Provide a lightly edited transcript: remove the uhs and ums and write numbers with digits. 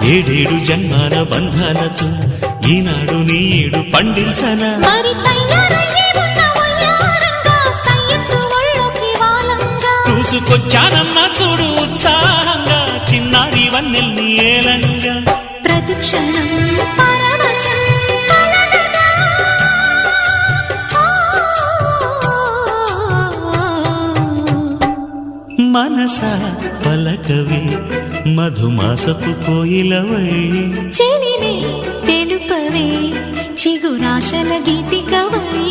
ఏడేడు జన్మాల బంధాలతో ఈనాడు నీడు పండించనా చూసుకొచ్చానమ్మా చూడు ఉత్సాహంగా చిన్నారి వన్నెల్ని ఏలంగా ప్రతిక్షణం మనసా పలకవే మధుమాసపు కోయిలవై చెలివే తెలుపవే చిగురాశల గీతికవై